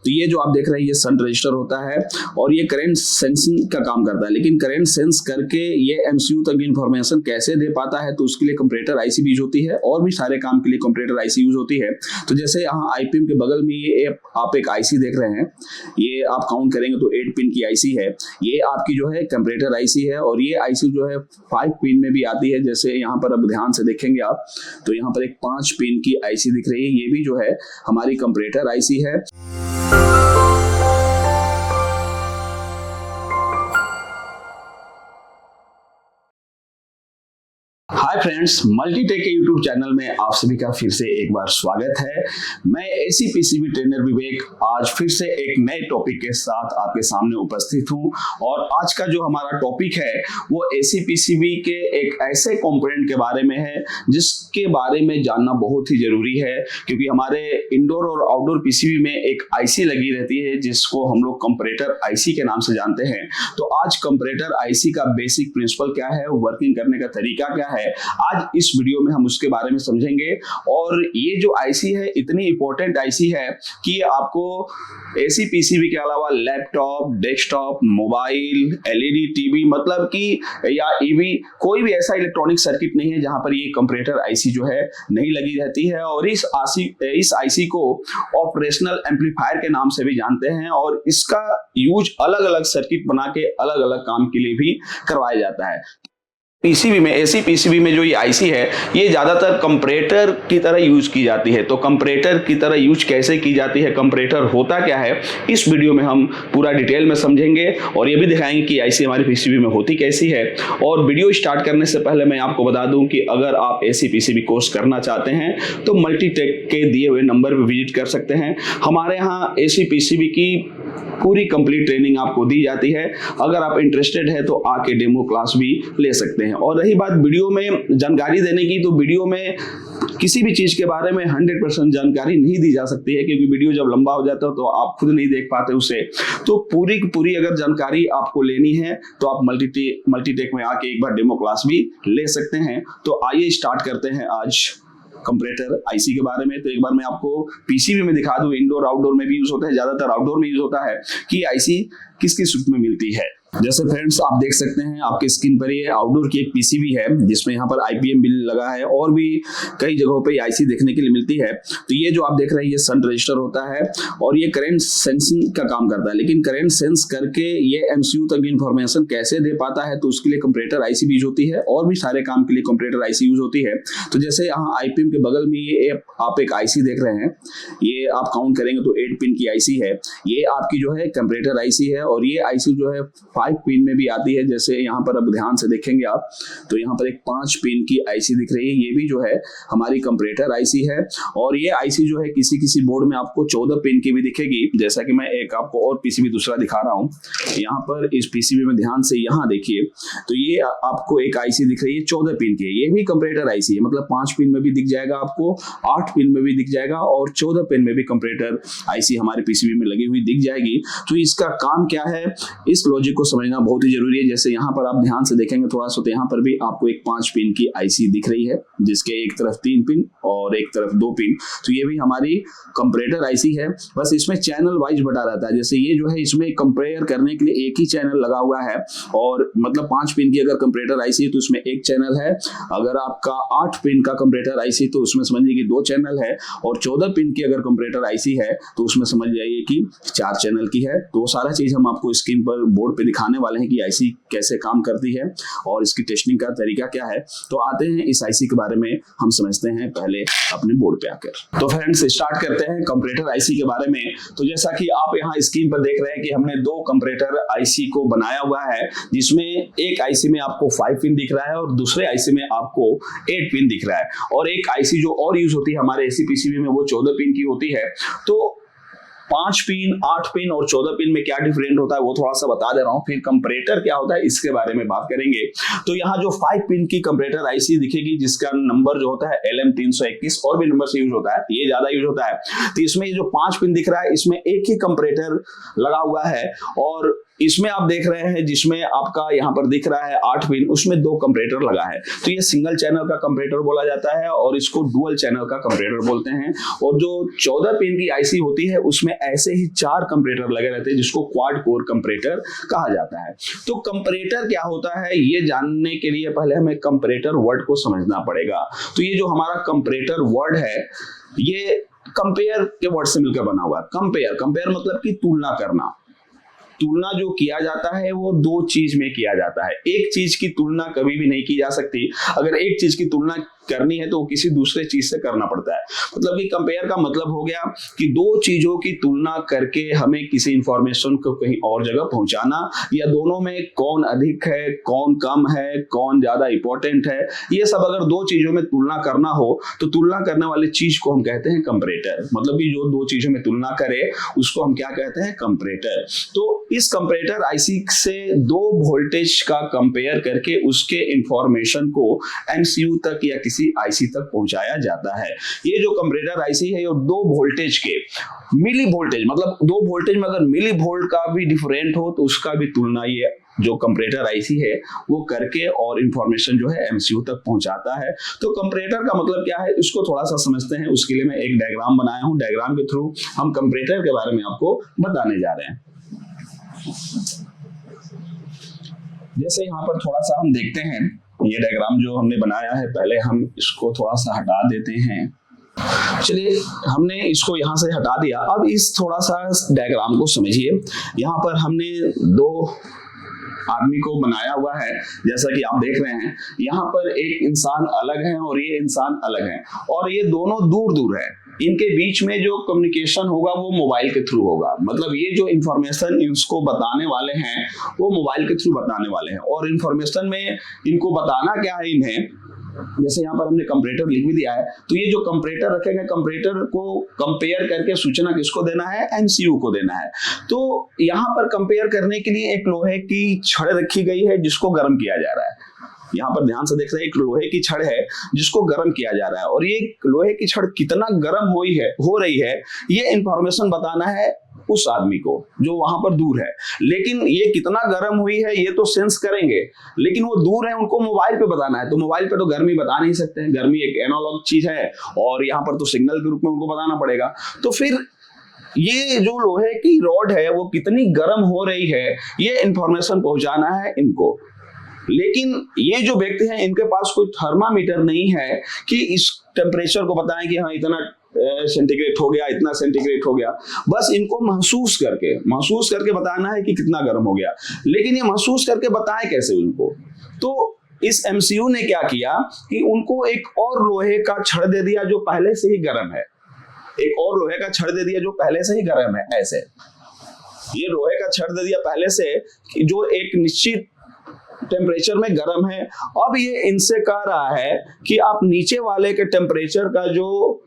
तो ये जो आप देख रहे हैं ये सन रजिस्टर होता है और ये करंट सेंसिंग का काम करता है। लेकिन करंट सेंस करके ये एमसीयू तक इंफॉर्मेशन कैसे दे पाता है, तो उसके लिए कंपैरेटर आईसी भी यूज होती है और भी सारे काम के लिए कंपैरेटर आईसी यूज होती है। तो जैसे यहाँ आईपीएम के बगल में ये आप एक आईसी देख रहे हैं, ये आप काउंट करेंगे तो 8 पिन की आईसी है। ये आपकी जो है कंपैरेटर आईसी है और ये आईसी जो है 5 पिन में भी आती है। जैसे यहाँ पर अब ध्यान से देखेंगे आप तो यहाँ पर एक 5 पिन की आईसी दिख रही है, ये भी जो है हमारी कंपैरेटर आईसी है। हाय फ्रेंड्स, मल्टीटेक के यूट्यूब चैनल में आप सभी का फिर से एक बार स्वागत है। मैं एसी पीसीबी ट्रेनर विवेक आज फिर से एक नए टॉपिक के साथ आपके सामने उपस्थित हूं और आज का जो हमारा टॉपिक है वो एसी पीसीबी के एक ऐसे कंपोनेंट के बारे में है जिसके बारे में जानना बहुत ही जरूरी है, क्योंकि हमारे इंडोर और आउटडोर पीसीबी में एक आईसी लगी रहती है जिसको हम लोग कंपैरेटर आईसी के नाम से जानते हैं। तो आज कंपैरेटर आईसी का बेसिक प्रिंसिपल क्या है, वर्किंग करने का तरीका क्या है, आज इस वीडियो में हम उसके बारे में समझेंगे। और ये जो आईसी है इतनी इंपॉर्टेंट आईसी है कि आपको एसी पीसीबी के अलावा laptop, desktop, mobile, LED TV मतलब कि या ईवी कोई भी ऐसा इलेक्ट्रॉनिक सर्किट नहीं है जहां पर ये कंपैरेटर आईसी जो है नहीं लगी रहती है। और इस आईसी को ऑपरेशनल एम्पलीफायर के नाम से भी जानते हैं और इसका यूज अलग अलग सर्किट बना के अलग अलग काम के लिए भी करवाया जाता है। पीसीबी में, एसी पीसीबी में जो ये आईसी है ये ज्यादातर कंपैरेटर की तरह यूज की जाती है। तो कंपैरेटर की तरह यूज कैसे की जाती है, कंपैरेटर होता क्या है, इस वीडियो में हम पूरा डिटेल में समझेंगे और ये भी दिखाएंगे कि आईसी हमारी पीसीबी में होती कैसी है। और वीडियो स्टार्ट करने से पहले मैं आपको बता दूं कि अगर आप एसी पीसीबी कोर्स करना चाहते हैं तो मल्टीटेक के दिए हुए नंबर पर विजिट कर सकते हैं। हमारे यहाँ एसी पीसीबी की पूरी कंप्लीट ट्रेनिंग आपको दी जाती है। अगर आप इंटरेस्टेड है तो आके डेमो क्लास भी ले सकते हैं। और रही बात वीडियो में जानकारी देने की, तो वीडियो में किसी भी चीज के बारे में 100% जानकारी नहीं दी जा सकती है, क्योंकि वीडियो जब लंबा हो जाता है तो आप खुद नहीं देख पाते उसे। तो पूरी की पूरी अगर जानकारी आपको लेनी है तो आप मल्टीटेक में आके एक बार डेमो क्लास भी ले सकते हैं। तो आइए स्टार्ट करते हैं आज कंपैरेटर आईसी के बारे में। तो एक बार मैं आपको पीसीबी में दिखा दूं, इंडोर आउटडोर में भी यूज होता है, ज्यादातर आउटडोर में यूज होता है कि आईसी किस किस रूप में मिलती है। जैसे फ्रेंड्स आप देख सकते हैं आपके स्क्रीन पर ये आउटडोर की एक पीसीबी है जिसमें यहाँ पर आईपीएम बिल लगा है और भी कई जगहों पे आईसी देखने के लिए मिलती है। तो ये जो आप देख रहे हैं ये सन रजिस्टर होता है और ये करंट सेंसिंग का काम करता है। लेकिन करंट सेंस करके ये एमसीयू तक इंफॉर्मेशन कैसे दे पाता है, तो उसके लिए कंपैरेटर आईसी भी यूज होती है और भी सारे काम के लिए कंपैरेटर आईसी यूज होती है। तो जैसे यहाँ आईपीएम के बगल में ये आप एक आईसी देख रहे हैं, ये आप काउंट करेंगे तो 8 पिन की आईसी है। ये आपकी जो है कंपैरेटर आईसी है और ये आईसी जो है 5 पिन में भी आती है। जैसे यहाँ पर अब ध्यान से देखेंगे आप तो यहाँ पर एक 5 पिन की आईसी दिख रही है, ये भी जो है हमारी कंपैरेटर आईसी है। और ये आईसी जो है किसी किसी बोर्ड में आपको 14 पिन की भी दिखेगी। जैसा कि मैं एक आपको और पीसीबी दूसरा दिखा रहा हूँ, यहाँ पर इस पीसीबी में ध्यान से यहाँ देखिए तो ये आपको एक आईसी दिख रही है 14 पिन की, ये भी कंपैरेटर आईसी है। मतलब 5 पिन में भी दिख जाएगा आपको, 8 पिन में भी दिख जाएगा और 14 पिन में भी कंपैरेटर आईसी हमारे पीसीबी में लगी हुई दिख जाएगी। तो इसका काम क्या है, इस लॉजिक को समझना बहुत ही जरूरी है। जैसे यहाँ पर आप ध्यान से देखेंगे थोड़ा सा तो यहाँ पर भी आपको एक 5 पिन की आईसी दिख रही है जिसके एक तरफ 3 पिन और एक तरफ 2 पिन। तो ये भी हमारी कंपैरेटर आईसी है, बस इसमें चैनल वाइज बटा रहता है। जैसे ये जो है इसमें कंपेयर करने के लिए एक ही चैनल लगा हुआ है और मतलब 5 पिन की अगर कंपैरेटर आईसी है तो उसमें एक चैनल है। अगर आपका 8 पिन का कंपैरेटर आईसी तो उसमें समझिए कि 2 चैनल है और 14 पिन की अगर कंपैरेटर आईसी है तो उसमें समझ जाइए कि 4 चैनल की है। तो सारा चीज हम आपको स्क्रीन पर बोर्ड पे दिखाने वाले हैं कि आईसी कैसे काम करती है और इसकी टेस्टिंग का तरीका क्या है। तो आते हैं इस आईसी के बारे में हम समझते हैं पहले अपने बोर्ड पे आकर। तो फ्रेंड्स स्टार्ट करते हैं कंपैरेटर आईसी के बारे में। तो जैसा कि आप यहाँ स्क्रीन पर देख रहे हैं कि हमने 2 कंपैरेटर आईसी को बनाया हुआ है, जिसमें एक आईसी में आपको 5 पिन दिख रहा है और दूसरे आईसी में आपको 8 पिन दिख रहा है। और एक आईसी जो और यूज होती है हमारे एसी पीसीबी में वो 14 पिन की होती है। तो 5 पिन, 8 पिन और 14 पिन में क्या डिफरेंट होता है वो थोड़ा सा बता दे रहा हूँ। फिर कंपैरेटर क्या होता है इसके बारे में बात करेंगे। तो यहाँ जो 5 पिन की कंपैरेटर आईसी दिखेगी जिसका नंबर जो होता है LM321 और भी नंबर से यूज होता है, ये ज्यादा यूज होता है। तो इसमें जो 5 पिन दिख रहा है इसमें एक ही कंपैरेटर लगा हुआ है और इसमें आप देख रहे हैं जिसमें आपका यहाँ पर दिख रहा है 8 पिन, उसमें 2 कंपैरेटर लगा है, तो ये सिंगल चैनल का कंपैरेटर बोला जाता है और इसको डुअल चैनल का कंपैरेटर बोलते हैं। और जो 14 पिन की आईसी होती है उसमें ऐसे ही 4 कंपैरेटर लगे रहते हैं जिसको क्वाड कोर कंपैरेटर कहा जाता है। तो कंपैरेटर क्या होता है ये जानने के लिए पहले हमें कंपैरेटर वर्ड को समझना पड़ेगा। तो ये जो हमारा कंपैरेटर वर्ड है ये कंपेयर के वर्ड से मिलकर बना हुआ है। कंपेयर मतलब कि तुलना करना। तुलना जो किया जाता है वो 2 चीज में किया जाता है। एक चीज की तुलना कभी भी नहीं की जा सकती। अगर एक चीज की तुलना करनी है तो वो किसी दूसरे चीज से करना पड़ता है। मतलब कि कंपेयर का मतलब हो गया कि 2 चीजों की तुलना करके हमें किसी इंफॉर्मेशन को कहीं और जगह पहुंचाना, या दोनों में कौन अधिक है, कौन कम है, कौन ज्यादा इंपॉर्टेंट है, ये सब अगर 2 चीजों में तुलना करना हो तो तुलना करने वाली चीज को हम कहते हैं कंपैरेटर। मतलब कि जो 2 चीजों में तुलना करे उसको हम क्या कहते हैं, कंपैरेटर। तो इस कंपैरेटर आईसी से 2 वोल्टेज का कंपेयर करके उसके इंफॉर्मेशन को एमसीयू तक या किसी आईसी तक पहुंचाया जाता है। ये जो कंपैरेटर आईसी है ये 2 वोल्टेज के मिली वोल्टेज, मतलब 2 वोल्टेज में अगर मिली वोल्ट का भी डिफरेंट हो तो उसका भी तुलना ये जो कंपैरेटर आईसी है वो करके और इंफॉर्मेशन जो है एमसीयू तक पहुंचाता है। तो कंपैरेटर का मतलब क्या है इसको थोड़ा सा समझते हैं। उसके लिए मैं एक डायग्राम बनाया हूं, डायग्राम के थ्रू हम कंपैरेटर के बारे में आपको बताने जा रहे हैं। जैसे यहाँ पर थोड़ा सा हम देखते हैं, ये डायग्राम जो हमने बनाया है पहले हम इसको थोड़ा सा हटा देते हैं। चलिए हमने इसको यहाँ से हटा दिया। अब इस थोड़ा सा डायग्राम को समझिए। यहाँ पर हमने 2 आदमी को बनाया हुआ है, जैसा कि आप देख रहे हैं। यहाँ पर एक इंसान अलग है और ये इंसान अलग है और ये दोनों दूर दूर है। इनके बीच में जो कम्युनिकेशन होगा वो मोबाइल के थ्रू होगा। मतलब ये जो इंफॉर्मेशन इसको बताने वाले हैं वो मोबाइल के थ्रू बताने वाले हैं। और इंफॉर्मेशन में इनको बताना क्या है इन्हें, जैसे यहाँ पर हमने कंपैरेटर लिख भी दिया है, तो ये जो कंपैरेटर रखेंगे कंपैरेटर को कंपेयर करके सूचना किसको देना है, एमसीयू को देना है। तो यहाँ पर कंपेयर करने के लिए एक लोहे की छड़ रखी गई है जिसको गर्म किया जा रहा है। यहाँ पर ध्यान से देख रहे हैं, एक लोहे की छड़ है जिसको गर्म किया जा रहा है और ये लोहे की छड़ कितना गर्म हो रही है ये इंफॉर्मेशन बताना है उस आदमी को जो वहां पर दूर है। लेकिन ये कितना गर्म हुई है ये तो सेंस करेंगे, लेकिन वो दूर है उनको मोबाइल पे बताना है। तो मोबाइल पे तो गर्मी बता नहीं सकते हैं, गर्मी एक एनालॉग चीज है और यहाँ पर तो सिग्नल के रूप में उनको बताना पड़ेगा। तो फिर ये जो लोहे की रॉड है वो कितनी गर्म हो रही है ये इंफॉर्मेशन पहुंचाना है इनको। लेकिन ये जो व्यक्ति हैं इनके पास कोई थर्मामीटर नहीं है कि इस टेम्परेचर को बताएं कि हाँ इतना सेंटीग्रेड हो गया, इतना सेंटीग्रेड हो गया। बस इनको महसूस करके बताना है कि कितना गर्म हो गया। लेकिन ये महसूस करके बताएं कैसे उनको? तो इस एमसीयू ने क्या किया कि उनको एक और लोहे का छड़ दे दिया जो पहले से ही गर्म है। एक और लोहे का छड़ दे दिया जो पहले से ही गर्म है। ऐसे ये लोहे का छड़ दे दिया पहले से जो एक निश्चित टेम्परेचर में गर्म है। अब ये इनसे कह रहा है कि आप नीचे वाले के टेम्परेचर का जो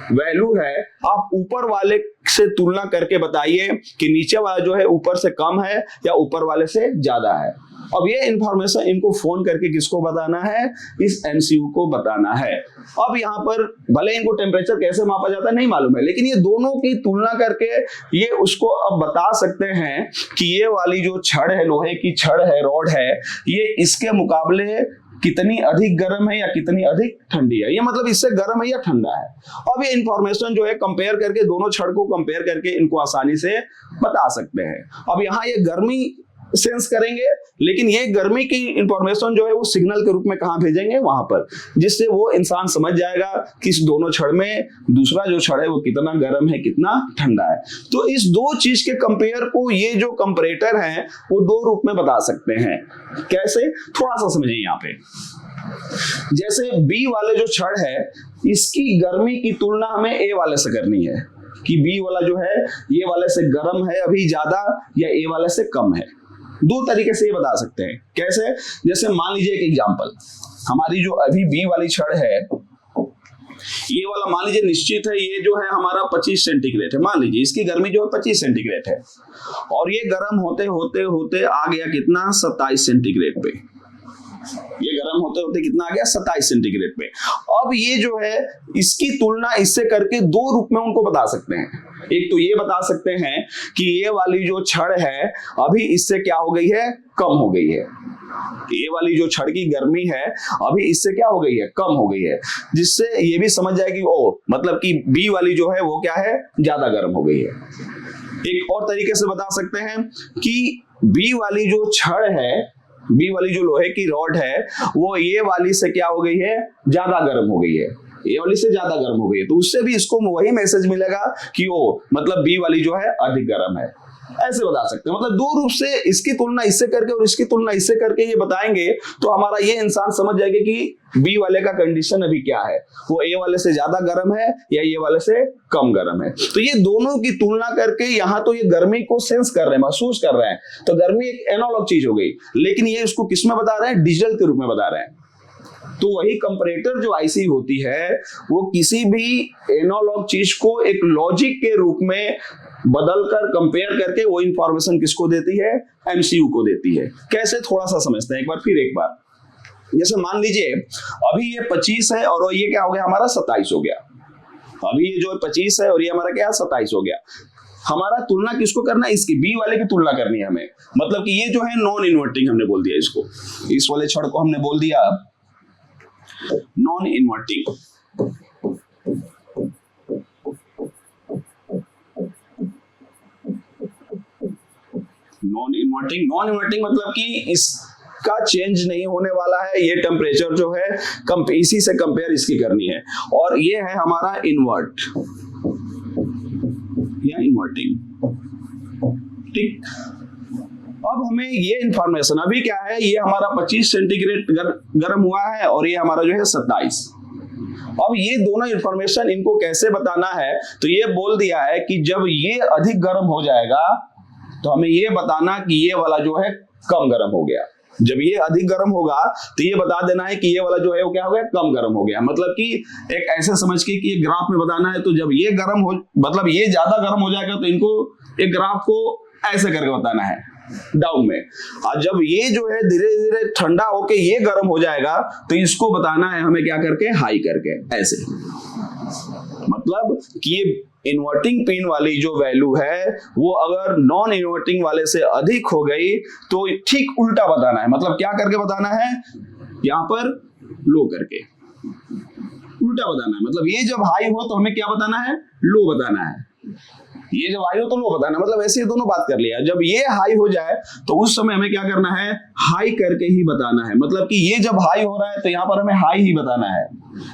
वैल्यू है आप ऊपर वाले से तुलना करके बताइए कि नीचे वाला जो है ऊपर से कम है या ऊपर वाले से ज्यादा है। अब ये इंफॉर्मेशन इनको फोन करके किसको बताना है, इस एमसीयू को बताना है। अब यहाँ पर भले इनको टेम्परेचर कैसे मापा जाता है नहीं मालूम है, लेकिन ये दोनों की तुलना करके ये उसको अब बता सकते हैं कि ये वाली जो छड़ है, लोहे की छड़ है, रॉड है, ये इसके मुकाबले कितनी अधिक गर्म है या कितनी अधिक ठंडी है। ये मतलब इससे गर्म है या ठंडा है। अब ये इंफॉर्मेशन जो है कंपेयर करके, दोनों छड़ को कंपेयर करके इनको आसानी से बता सकते हैं। अब यहाँ ये गर्मी सेंस करेंगे, लेकिन ये गर्मी की इंफॉर्मेशन जो है वो सिग्नल के रूप में कहां भेजेंगे, वहां पर, जिससे वो इंसान समझ जाएगा कि इस दोनों छड़ में दूसरा जो छड़ है वो कितना गर्म है, कितना ठंडा है। तो इस 2 चीज के कंपेयर को ये जो कंपैरेटर है वो 2 रूप में बता सकते हैं। कैसे, थोड़ा सा समझिए यहाँ पे। जैसे बी वाले जो छड़ है इसकी गर्मी की तुलना हमें ए वाले से करनी है कि बी वाला जो है ये वाले से गर्म है अभी ज्यादा या ए वाले से कम है। 2 तरीके से ये बता सकते हैं। कैसे, जैसे मान लीजिए एक एग्जांपल, हमारी जो अभी बी वाली छड़ है ये वाला मान लीजिए निश्चित है, ये जो है हमारा 25 सेंटीग्रेड है। मान लीजिए इसकी गर्मी जो है 25 सेंटीग्रेड है और ये गर्म होते होते होते आ गया कितना, 27 सेंटीग्रेड पे। ये गर्म होते होते कितना आ गया, 27 सेंटीग्रेड पे। अब ये जो है इसकी तुलना इससे करके 2 रूप में उनको बता सकते हैं एक तो ये बता सकते हैं कि ये वाली जो छड़ है अभी इससे क्या हो गई है, कम हो गई है। ये वाली जो छड़ की गर्मी है अभी इससे क्या हो गई है, कम हो गई है, जिससे ये भी समझ जाए कि ओ मतलब कि बी वाली जो है वो क्या है, ज्यादा गर्म हो गई है। एक और तरीके से बता सकते हैं कि बी वाली जो छड़ है, बी वाली जो लोहे की रॉड है वो ये वाली से क्या हो गई है, ज्यादा गर्म हो गई है, ये वाली से ज्यादा गर्म हो गई है। तो उससे भी इसको वही मैसेज मिलेगा कि ओ मतलब बी वाली जो है अधिक गर्म है। ऐसे बता सकते हैं, मतलब दो रूप से इसकी तुलना इससे करके और इसकी तुलना इससे करके ये बताएंगे तो हमारा ये इंसान समझ जाएगा कि बी वाले का कंडीशन अभी क्या है, वो ए वाले से ज्यादा गर्म है या ये वाले से कम गर्म है। तो ये दोनों की तुलना करके यहाँ तो ये गर्मी को सेंस कर रहे हैं, महसूस कर रहे हैं, तो गर्मी एक एनालॉग चीज हो गई, लेकिन ये इसको किस में बता रहे हैं, डिजिटल के रूप में बता रहे हैं। तो वही कंपैरेटर जो आईसी होती है वो किसी भी एनालॉग चीज को एक लॉजिक के रूप में बदलकर कंपेयर करके वो इंफॉर्मेशन किसको देती है, एमसीयू को देती है। कैसे, थोड़ा सा समझते हैं एक बार। जैसे मान लीजिए अभी ये 25 है और ये क्या हो गया, हमारा 27 हो गया। अभी ये जो 25 है और ये हमारा क्या, 27 हो गया। हमारा तुलना किसको करना है, इसकी बी वाले की तुलना करनी है हमें। मतलब कि ये जो है नॉन इन्वर्टिंग हमने बोल दिया इसको, इस वाले छड़ को हमने बोल दिया नॉन इन्वर्टिंग। नॉन इन्वर्टिंग मतलब कि इसका चेंज नहीं होने वाला है, ये टेम्परेचर जो है इसी से कंपेयर इसकी करनी है। और ये है हमारा इन्वर्ट या इन्वर्टिंग, ठीक। अब हमें ये इंफॉर्मेशन अभी क्या है, ये हमारा 25 सेंटीग्रेड गर्म हुआ है और ये हमारा जो है 27। अब ये दोनों इंफॉर्मेशन इनको कैसे बताना है, तो ये बोल दिया है कि जब ये अधिक गर्म हो जाएगा तो हमें ये बताना कि ये वाला जो है कम गर्म हो गया। जब ये अधिक गर्म होगा तो ये बता देना है कि ये वाला जो है वो क्या हो गया, कम गर्म हो गया। मतलब कि एक ऐसे समझ के कि ये ग्राफ में बताना है, तो जब ये गर्म हो मतलब ये ज्यादा गर्म हो जाएगा तो इनको एक ग्राफ को ऐसे करके बताना है डाउन में। और जब ये जो है धीरे धीरे ठंडा होके ये गर्म हो जाएगा तो इसको बताना है हमें क्या करके, हाई करके, ऐसे। मतलब कि ये इन्वर्टिंग पिन वाली जो वैल्यू है वो अगर नॉन इन्वर्टिंग वाले से अधिक हो गई तो ठीक उल्टा बताना है। मतलब क्या करके बताना है, यहां पर लो करके उल्टा बताना है। मतलब ये जब हाई हो तो हमें क्या बताना है, लो बताना है। ये जब हाई हो तो लो बताना, मतलब ऐसे ही दोनों बात कर लिया। जब ये हाई हो जाए तो उस समय हमें क्या करना है, हाई करके ही बताना है। मतलब कि ये जब हाई हो रहा है तो यहाँ पर हमें हाई ही बताना है,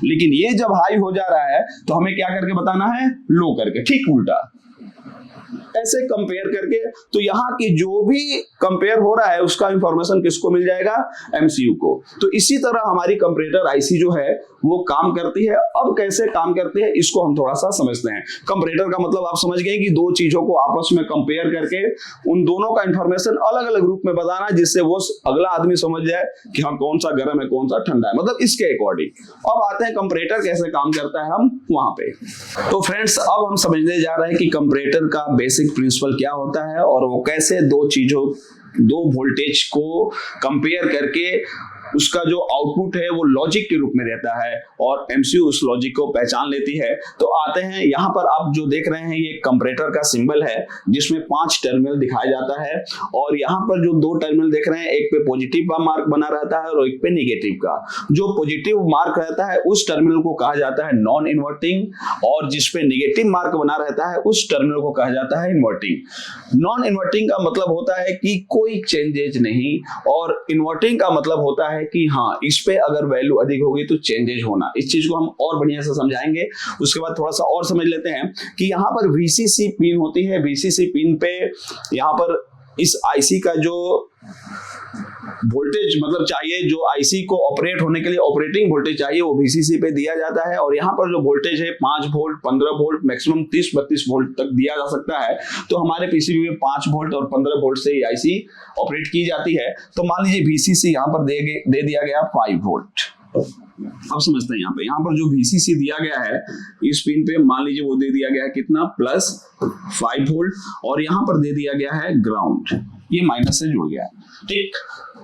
लेकिन ये जब हाई हो जा रहा है तो हमें क्या करके बताना है, लो करके, ठीक उल्टा। ऐसे कंपेयर करके तो यहाँ की जो भी कंपेयर हो रहा है उसका इंफॉर्मेशन किसको मिल जाएगा, एमसीयू को। तो इसी तरह हमारी कंपैरेटर आईसी जो है वो काम करती है। अब कैसे काम करती है इसको हम थोड़ा सा समझते हैं। कंपैरेटर का मतलब आप समझ गए कि दो चीजों को आपस में कंपेयर करके उन दोनों का इंफॉर्मेशन अलग अलग रूप में बताना, जिससे वो अगला आदमी समझ जाए कि हाँ कौन सा गर्म है कौन सा ठंडा है, मतलब इसके अकॉर्डिंग। अब आते हैं कंपैरेटर कैसे काम करता है हम वहां पे। तो फ्रेंड्स अब हम समझने जा रहे हैं कि कंपैरेटर का बेसिक प्रिंसिपल क्या होता है और वो कैसे दो वोल्टेज को कंपेयर करके उसका जो आउटपुट है वो लॉजिक के रूप में रहता है और एमसीयू उस लॉजिक को पहचान लेती है। तो आते हैं यहाँ पर, आप जो देख रहे हैं ये कंपैरेटर का सिंबल है जिसमें 5 टर्मिनल दिखाया जाता है। और यहाँ पर जो 2 टर्मिनल देख रहे हैं, एक पे पॉजिटिव का मार्क बना रहता है और एक पे निगेटिव का। जो पॉजिटिव मार्क रहता है उस टर्मिनल को कहा जाता है नॉन इन्वर्टिंग, और जिसपे निगेटिव मार्क बना रहता है उस टर्मिनल को कहा जाता है इन्वर्टिंग। नॉन इन्वर्टिंग का मतलब होता है कि कोई चेंजेज नहीं, और इन्वर्टिंग का मतलब होता है कि हाँ इस पे अगर वैल्यू अधिक होगी तो चेंजेज होना। इस चीज को हम और बढ़िया से समझाएंगे। उसके बाद थोड़ा सा और समझ लेते हैं कि यहाँ पर वीसीसी पिन होती है। वीसीसी पिन पे यहाँ पर इस आईसी का जो वोल्टेज मतलब चाहिए, जो आईसी को ऑपरेट होने के लिए ऑपरेटिंग वोल्टेज चाहिए, वो वीसीसी पे दिया जाता है। और यहाँ पर जो वोल्टेज है 5 वोल्ट, 15 वोल्ट, मैक्सिमम 30-32 वोल्ट तक दिया जा सकता है। तो हमारे पीसीबी में 5 वोल्ट और 15 वोल्ट से आईसी ऑपरेट की जाती है। तो मान लीजिए वीसीसी यहाँ पर दे दिया गया 5 वोल्ट। अब समझते हैं यहाँ पर जो वीसीसी दिया गया है इस पिन पे मान लीजिए वो दे दिया गया है कितना, +5 वोल्ट, और यहाँ पर दे दिया गया है ग्राउंड, ये माइनस से जुड़ गया, ठीक।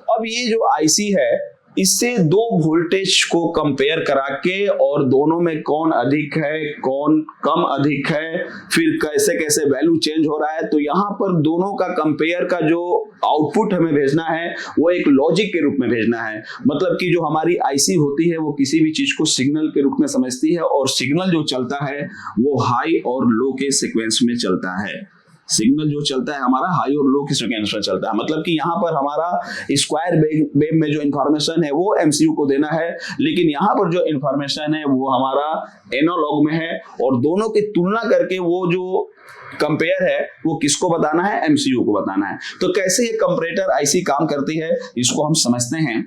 अब ये जो आईसी है इससे दो वोल्टेज को कंपेयर करा के और दोनों में कौन अधिक है कौन कम अधिक है, फिर कैसे कैसे वैल्यू चेंज हो रहा है, तो यहाँ पर दोनों का कंपेयर का जो आउटपुट हमें भेजना है वो एक लॉजिक के रूप में भेजना है। मतलब कि जो हमारी आईसी होती है वो किसी भी चीज को सिग्नल के रूप में समझती है और सिग्नल जो चलता है वो हाई और लो के सीक्वेंस में चलता है। सिग्नल जो चलता है हमारा हाई और लो की सीक्वेंस में चलता है। मतलब कि यहाँ पर हमारा स्क्वायर वेव में जो इंफॉर्मेशन है वो एमसीयू को देना है, लेकिन यहाँ पर जो इंफॉर्मेशन है वो हमारा एनालॉग में है और दोनों की तुलना करके वो जो कंपेयर है वो किसको बताना है, एमसीयू को बताना है। तो कैसे ये कंपैरेटर आईसी काम करती है इसको हम समझते हैं,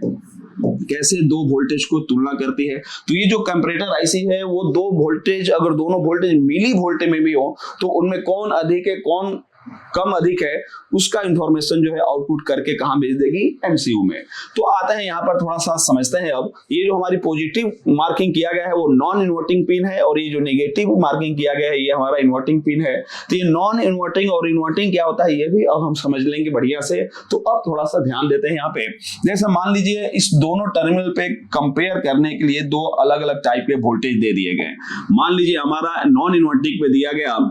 कैसे दो वोल्टेज को तुलना करती है। तो ये जो कंपैरेटर आईसी है वो दो वोल्टेज, अगर दोनों वोल्टेज मिली वोल्ट में भी हो तो उनमें कौन अधिक है कौन कम अधिक है उसका इंफॉर्मेशन जो है आउटपुट करके कहां भेज देगी, एमसीयू में। तो आते हैं यहाँ पर थोड़ा सा समझते हैं। अब ये जो हमारी पॉजिटिव मार्किंग किया गया है वो नॉन इन्वर्टिंग पिन है और ये जो नेगेटिव मार्किंग किया गया है ये हमारा इन्वर्टिंग पिन है। तो ये नॉन इन्वर्टिंग और इन्वर्टिंग क्या होता है ये भी अब हम समझ लेंगे बढ़िया से। तो अब थोड़ा सा ध्यान देते हैं यहाँ पे। जैसे मान लीजिए इस दोनों टर्मिनल पे कंपेयर करने के लिए दो अलग अलग टाइप के वोल्टेज दे दिए गए। मान लीजिए हमारा नॉन इन्वर्टिंग पे दिया गया,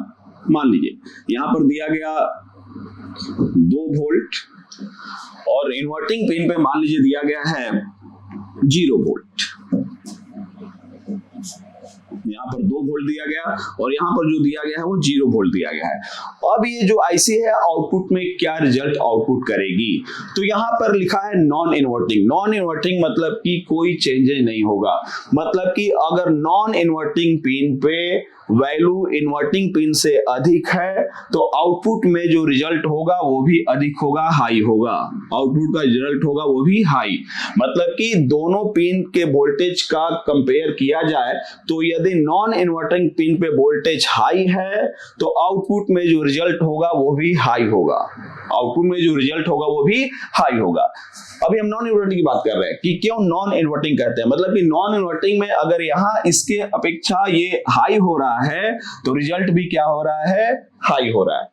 मान लीजिए यहाँ पर दिया गया 2 वोल्ट और इन्वर्टिंग पिन पे मान लीजिए दिया गया है 0 वोल्ट। यहाँ पर 2 वोल्ट दिया गया और यहाँ पर जो दिया गया है वो 0 वोल्ट दिया गया है। अब ये जो आईसी है आउटपुट में क्या रिजल्ट आउटपुट करेगी, तो यहाँ पर लिखा है नॉन इन्वर्टिंग। नॉन इन्वर्टिंग मतलब कि कोई चेंजेस नहीं होगा। मतलब कि अगर नॉन इन्वर्टिंग पिन पे वैल्यू इन्वर्टिंग पिन से अधिक है तो आउटपुट में जो रिजल्ट होगा वो भी अधिक होगा, हाई होगा। आउटपुट का रिजल्ट होगा वो भी हाई। मतलब कि दोनों पिन के वोल्टेज का कंपेयर किया जाए तो यदि नॉन इन्वर्टिंग पिन पे वोल्टेज हाई है तो आउटपुट में जो रिजल्ट होगा वो भी हाई होगा। आउटपुट में जो रिजल्ट होगा वो भी हाई होगा। अभी हम नॉन इन्वर्टिंग की बात कर रहे हैं कि क्यों नॉन इन्वर्टिंग कहते हैं। मतलब कि नॉन इन्वर्टिंग में अगर यहाँ इसके अपेक्षा ये हाई हो रहा है तो रिजल्ट भी क्या हो रहा है, हाई हो रहा है।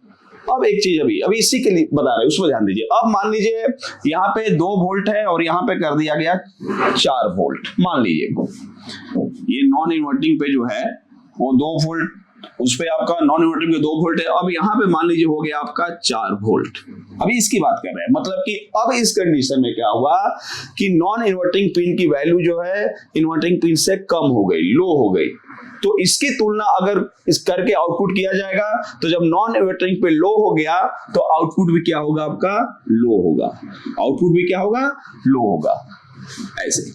अब एक चीज अभी इसी के लिए बता रहे हैं उसमें ध्यान दीजिए। अब मान लीजिए यहाँ पे 2 वोल्ट है और यहाँ पे कर दिया गया 4 वोल्ट। मान लीजिए ये नॉन इन्वर्टिंग पे जो है वो 2 वोल्ट, उस पे आपका नॉन इन्वर्टिंग पे 2 वोल्ट है। अब यहाँ पे मान लीजिए हो गया आपका 4 वोल्ट। अभी इसकी बात कर रहे हैं। मतलब कि अब इस कंडीशन में क्या हुआ कि नॉन इन्वर्टिंग पिन की वैल्यू जो है इन्वर्टिंग पिन से कम हो गई, लो हो गई। तो इसकी तुलना अगर इस करके आउटपुट किया जाएगा तो जब नॉन इन्वर्टिंग पे लो हो गया तो आउटपुट भी क्या होगा, आपका लो होगा। आउटपुट भी क्या होगा, लो होगा। ऐसे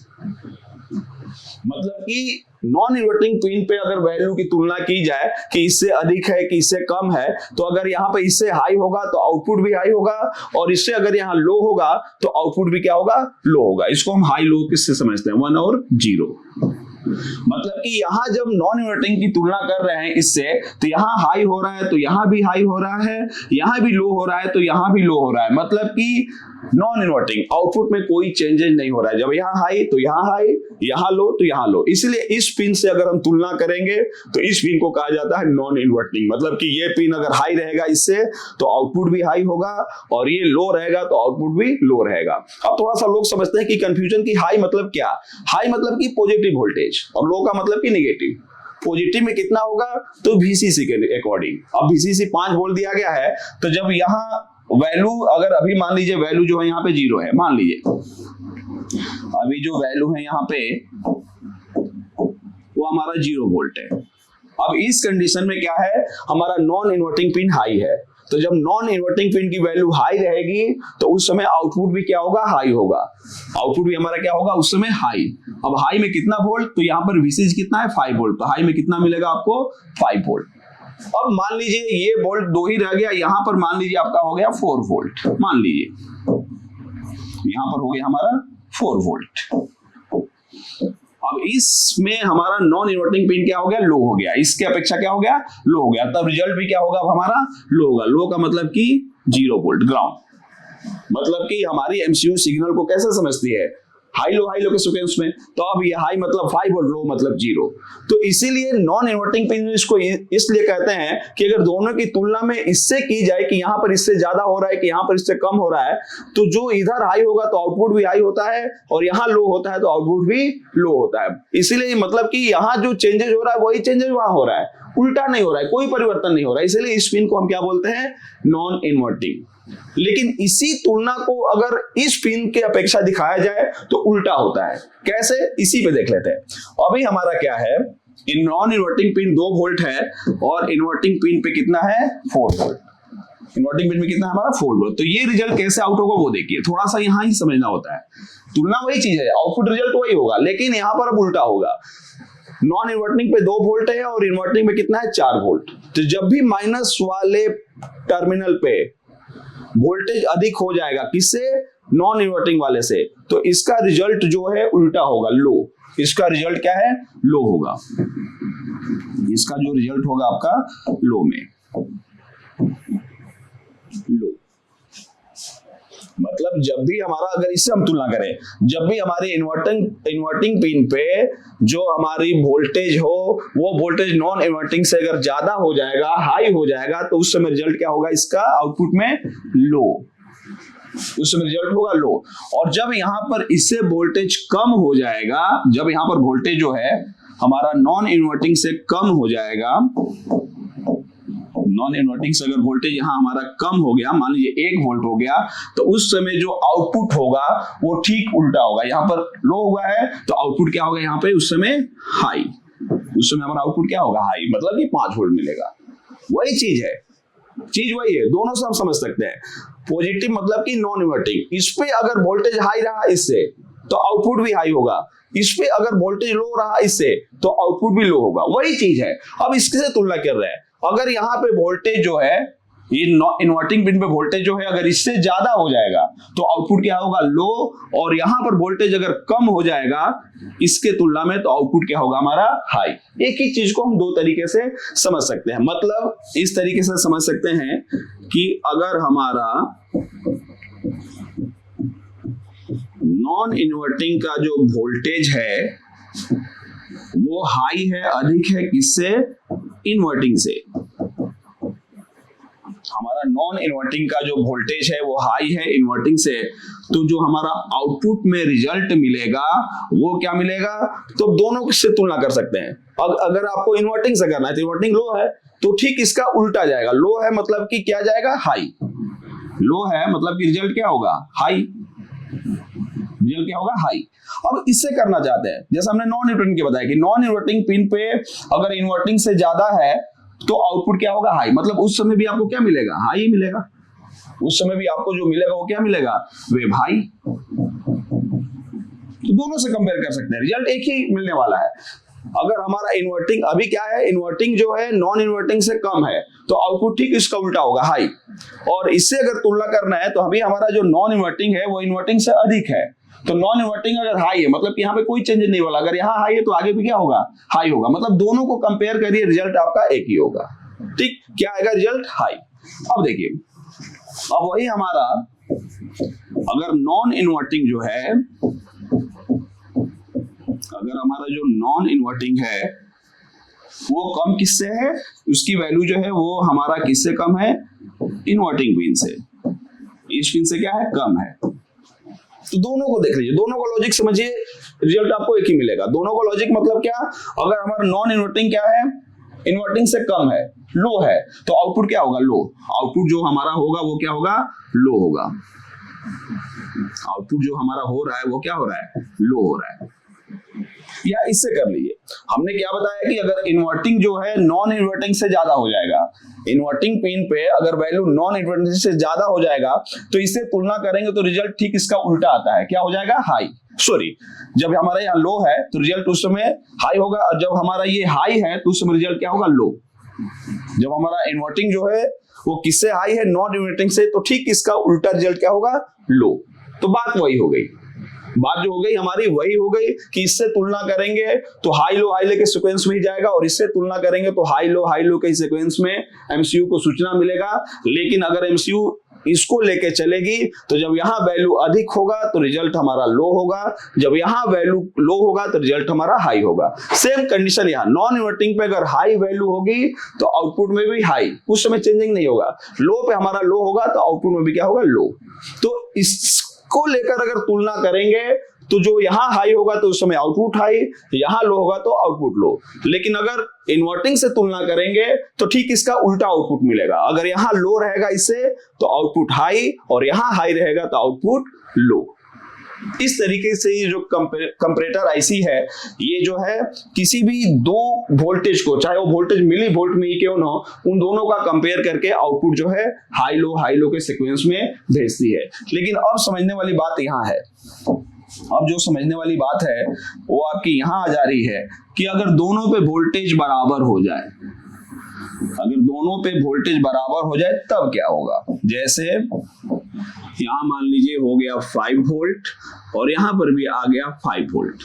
मतलब कि नॉन इन्वर्टिंग पिन पे अगर वैल्यू की तुलना की जाए कि इससे अधिक है कि इससे कम है, तो अगर यहाँ पे इससे हाई होगा तो आउटपुट भी हाई होगा और इससे अगर यहाँ लो होगा तो आउटपुट भी क्या होगा, लो होगा। इसको हम हाई लो किससे समझते हैं, 1 और 0। मतलब कि यहाँ जब नॉन इन्वर्टिंग की तुलना कर रहे हैं इससे, तो यहाँ हाई हो रहा है तो यहाँ भी हाई हो रहा है, यहाँ भी लो हो रहा है तो यहाँ भी लो हो रहा है। मतलब कि नॉन इन्वर्टिंग आउटपुट में कोई चेंजेस नहीं हो रहा है। जब यहाँ हाई तो यहाँ हाई, यहाँ लो तो यहाँ लो। इसलिए इस पिन से अगर हम तुलना करेंगे तो इस पिन को कहा जाता है नॉन इन्वर्टिंग। मतलब कि ये पिन अगर हाई रहेगा इससे तो आउटपुट भी हाई होगा और ये लो रहेगा तो आउटपुट भी लो रहेगा। अब थोड़ा सा लोग समझते हैं कि कंफ्यूजन की हाई मतलब क्या। हाई मतलब कि पॉजिटिव वोल्टेज और लो का मतलब कि नेगेटिव। पॉजिटिव में कितना होगा तो VCC के अकॉर्डिंग। अब VCC 5 वोल्ट दिया गया है तो जब यहाँ वैल्यू अगर अभी मान लीजिए वैल्यू जो है यहाँ पे 0 है, मान लीजिए अभी जो वैल्यू है यहाँ पे वो हमारा 0 वोल्ट है। अब इस कंडीशन में क्या है, हमारा नॉन इन्वर्टिंग पिन हाई है। तो जब नॉन इन्वर्टिंग पिन की वैल्यू हाई रहेगी तो उस समय आउटपुट भी क्या होगा, हाई होगा। आउटपुट भी हमारा क्या होगा उस समय, हाई। अब हाई में कितना वोल्ट, तो यहाँ पर VCC कितना है 5 वोल्ट, तो हाई में कितना मिलेगा आपको 5 वोल्ट। अब मान लीजिए ये वोल्ट 2 ही रह गया, यहां पर मान लीजिए आपका हो गया 4 वोल्ट। मान लीजिए यहां पर हो गया हमारा 4 वोल्ट। अब इसमें हमारा नॉन इन्वर्टिंग पिन क्या हो गया, लो हो गया। इसके अपेक्षा क्या हो गया, लो हो गया। तब रिजल्ट भी क्या होगा, अब हमारा लो होगा। लो का मतलब कि 0 वोल्ट, ग्राउंड। मतलब कि हमारी एमसीयू सिग्नल को कैसे समझती है, हाई लो के सीक्वेंस में, तो अब ये हाई मतलब 5 और लो मतलब 0। तो इसीलिए नॉन इन्वर्टिंग पिन इसको इसलिए कहते हैं कि अगर दोनों की तुलना में इससे की जाए कि यहां पर इससे ज्यादा हो रहा है कि यहां पर इससे कम हो रहा है, तो जो इधर हाई होगा तो आउटपुट भी हाई होता है, और यहां लो होता है तो आउटपुट भी लो होता है। इसीलिए मतलब कि यहां जो चेंजेस हो रहा है वही चेंजेस वहां हो रहा है, उल्टा नहीं हो रहा है, कोई परिवर्तन नहीं हो रहा है। इसीलिए इस पिन को हम क्या बोलते हैं, नॉन इन्वर्टिंग। लेकिन इसी तुलना को अगर इस पिन के अपेक्षा दिखाया जाए तो उल्टा होता है। कैसे, इसी पे देख लेते हैं। अभी हमारा क्या है, in non inverting pin 2 volt है और इन्वर्टिंग पिन पे कितना है, 4 वोल्ट। इन्वर्टिंग पिन में कितना है हमारा, 4 वोल्ट। तो ये रिजल्ट कैसे आउट होगा वो देखिए, थोड़ा सा यहां ही समझना होता है। तुलना वही चीज है, आउटपुट रिजल्ट वही होगा, लेकिन यहां पर अब उल्टा होगा। नॉन इन्वर्टिंग पे 2 वोल्ट है और इन्वर्टिंग में कितना है, 4 वोल्ट। तो जब भी माइनस वाले टर्मिनल पे वोल्टेज अधिक हो जाएगा, किससे, नॉन इन्वर्टिंग वाले से, तो इसका रिजल्ट जो है उल्टा होगा, लो। इसका रिजल्ट क्या है, लो होगा। इसका जो रिजल्ट होगा आपका लो में, लो मतलब जब भी हमारा, अगर इससे हम तुलना करें, जब भी हमारे इन्वर्टिंग पिन पे जो हमारी वोल्टेज हो वो वोल्टेज नॉन इन्वर्टिंग से अगर ज्यादा हो जाएगा, हाई हो जाएगा, तो उस समय रिजल्ट क्या होगा, इसका आउटपुट में लो, उस समय रिजल्ट होगा लो। और जब यहां पर इससे वोल्टेज कम हो जाएगा, जब यहां पर वोल्टेज जो है हमारा नॉन इन्वर्टिंग से कम हो जाएगा, नॉन इन्वर्टिंग से अगर वोल्टेज यहां हमारा कम हो गया, मान लीजिए 1 वोल्ट हो गया, तो उस समय जो आउटपुट होगा वो ठीक उल्टा होगा। यहां पर लो हुआ है तो आउटपुट क्या होगा, यहां पे उस समय हाई, उस समय हमारा आउटपुट क्या होगा, हाई, मतलब कि 5 वोल्ट मिलेगा। वही चीज है, चीज वही है, दोनों से हम समझ सकते हैं। पॉजिटिव मतलब कि नॉन इन्वर्टिंग, इस पे अगर वोल्टेज हाई रहा इससे तो आउटपुट भी हाई होगा, इस पे अगर वोल्टेज लो रहा इससे तो आउटपुट भी लो होगा, वही चीज है। अब इससे तुलना कर रहे हैं, अगर यहां पे वोल्टेज जो है, ये इन्वर्टिंग पिन पे वोल्टेज जो है अगर इससे ज्यादा हो जाएगा तो आउटपुट क्या होगा, लो, और यहां पर वोल्टेज अगर कम हो जाएगा इसके तुलना में तो आउटपुट क्या होगा हमारा, हाई। एक ही चीज को हम 2 तरीके से समझ सकते हैं। मतलब इस तरीके से समझ सकते हैं कि अगर हमारा नॉन इन्वर्टिंग का जो वोल्टेज है वो हाई है, अधिक है किससे, इन्वर्टिंग से। हमारा नॉन इन्वर्टिंग का जो वोल्टेज है वो हाई है इन्वर्टिंग से, तो जो हमारा आउटपुट में रिजल्ट मिलेगा वो क्या मिलेगा, तो दोनों से तुलना कर सकते हैं। अगर आपको इन्वर्टिंग से करना है तो इन्वर्टिंग लो है तो ठीक इसका उल्टा जाएगा, लो है मतलब कि क्या जाएगा, हाई। लो है मतलब कि रिजल्ट क्या होगा, हाई, रिजल्ट क्या होगा, हाई। अब इससे करना चाहते हैं, जैसे हमने नॉन इन्वर्टिंग के बताया कि नॉन इन्वर्टिंग पिन पे अगर इन्वर्टिंग से ज्यादा है तो आउटपुट क्या होगा, हाई, मतलब उस समय भी आपको क्या मिलेगा, हाई ही मिलेगा। उस समय भी आपको जो मिलेगा वो क्या मिलेगा, वेव हाई। तो दोनों से कंपेयर कर सकते हैं, रिजल्ट एक ही मिलने वाला है। अगर हमारा इन्वर्टिंग अभी क्या है, इन्वर्टिंग जो है नॉन इन्वर्टिंग से कम है तो आउटपुट ठीक इसका उल्टा होगा, हाई। और इससे अगर तुलना करना है तो अभी हमारा जो नॉन इन्वर्टिंग है वो इन्वर्टिंग से अधिक है, तो नॉन इन्वर्टिंग अगर हाई है मतलब कि यहाँ पे कोई चेंज नहीं वाला, अगर यहाँ हाई है तो आगे भी क्या होगा, हाई होगा। मतलब दोनों को कंपेयर करिए, रिजल्ट आपका एक ही होगा। ठीक, क्या आएगा रिजल्ट, हाई। अब देखिए, अब वही हमारा अगर नॉन इन्वर्टिंग जो है, अगर हमारा जो नॉन इन्वर्टिंग है वो कम किससे है, उसकी वैल्यू जो है वो हमारा किससे कम है, इन्वर्टिंग पिन से। इस पिन से क्या है, कम है। तो दोनों को देख लीजिए, दोनों का लॉजिक समझिए, रिजल्ट आपको एक ही मिलेगा। दोनों का लॉजिक मतलब क्या, अगर हमारा नॉन इन्वर्टिंग क्या है, इन्वर्टिंग से कम है, लो है, तो आउटपुट क्या होगा, लो। आउटपुट जो हमारा होगा वो क्या होगा, लो होगा। आउटपुट जो हमारा हो रहा है वो क्या हो रहा है, लो हो रहा है। या इससे कर लीजिए, हमने क्या बताया कि अगर इन्वर्टिंग जो है नॉन इन्वर्टिंग से ज्यादा हो जाएगा, इन्वर्टिंग पिन पे अगर वैल्यू नॉन इन्वर्टिंग से ज्यादा हो जाएगा तो इससे तुलना करेंगे तो रिजल्ट ठीक इसका उल्टा आता है, क्या हो जाएगा, हाई। सॉरी, जब हमारा यहाँ लो है तो रिजल्ट उस समय हाई होगा, और जब हमारा ये हाई है तो उस समय रिजल्ट क्या होगा, लो। जब हमारा इन्वर्टिंग जो है वो किससे हाई है, नॉन इन्वर्टिंग से, तो ठीक इसका उल्टा रिजल्ट क्या होगा, लो। तो बात वही हो गई, बात जो हो गई हमारी वही हो गई कि इससे तुलना करेंगे तो हाई लो के सीक्वेंस में ही जाएगा, और इससे तुलना करेंगे तो हाई लो के सीक्वेंस में एमसीयू को सूचना मिलेगा। लेकिन अगर एमसीयू इसको लेके चलेगी, तो जब यहाँ वैल्यू अधिक होगा तो रिजल्ट हमारा लो होगा, जब यहाँ वैल्यू लो होगा तो रिजल्ट हमारा हाई होगा। सेम कंडीशन यहाँ नॉन इन्वर्टिंग पे अगर हाई वैल्यू होगी तो आउटपुट में भी हाई, उस समय चेंजिंग नहीं होगा। लो पे हमारा लो होगा तो आउटपुट में भी क्या होगा, लो। तो इसको लेकर अगर तुलना करेंगे तो जो यहां हाई होगा तो उस समय आउटपुट हाई, यहां लो होगा तो आउटपुट लो। लेकिन अगर इन्वर्टिंग से तुलना करेंगे तो ठीक इसका उल्टा आउटपुट मिलेगा। अगर यहां लो रहेगा इससे तो आउटपुट हाई, और यहां हाई रहेगा तो आउटपुट लो। इस तरीके से ये जो कंपैरेटर आईसी है, ये जो है किसी भी दो वोल्टेज को, चाहे वो वोल्टेज मिली वोल्ट में ही क्यों ना हो, उन दोनों का कंपेयर करके आउटपुट जो है हाई लो के सीक्वेंस में भेजती है। लेकिन अब समझने वाली बात यहाँ है, अब जो समझने वाली बात है वो आपकी यहां आ जा रही है कि अगर दोनों पे वोल्टेज बराबर हो जाए, अगर दोनों पे वोल्टेज बराबर हो जाए तब क्या होगा। जैसे यहां मान लीजिए हो गया 5 वोल्ट और यहां पर भी आ गया 5 वोल्ट।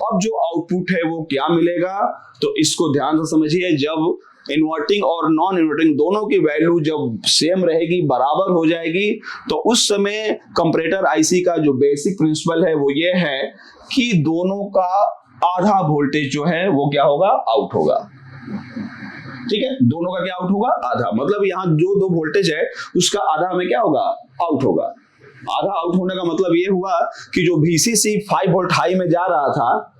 अब जो आउटपुट है वो क्या मिलेगा, तो इसको ध्यान से समझिए। जब इन्वर्टिंग और नॉन इन्वर्टिंग दोनों की वैल्यू जब सेम रहेगी, बराबर हो जाएगी, तो उस समय कंपैरेटर आईसी का जो बेसिक प्रिंसिपल है वो ये है कि दोनों का आधा वोल्टेज जो है वो क्या होगा, आउट होगा। ठीक है, दोनों का क्या आउट होगा, आधा। मतलब यहाँ जो दो वोल्टेज है उसका आधा हमें क्या होगा, आउट होगा। आधा आउट होने का मतलब ये हुआ कि जो VCC 5 वोल्ट हाई में जा रहा था,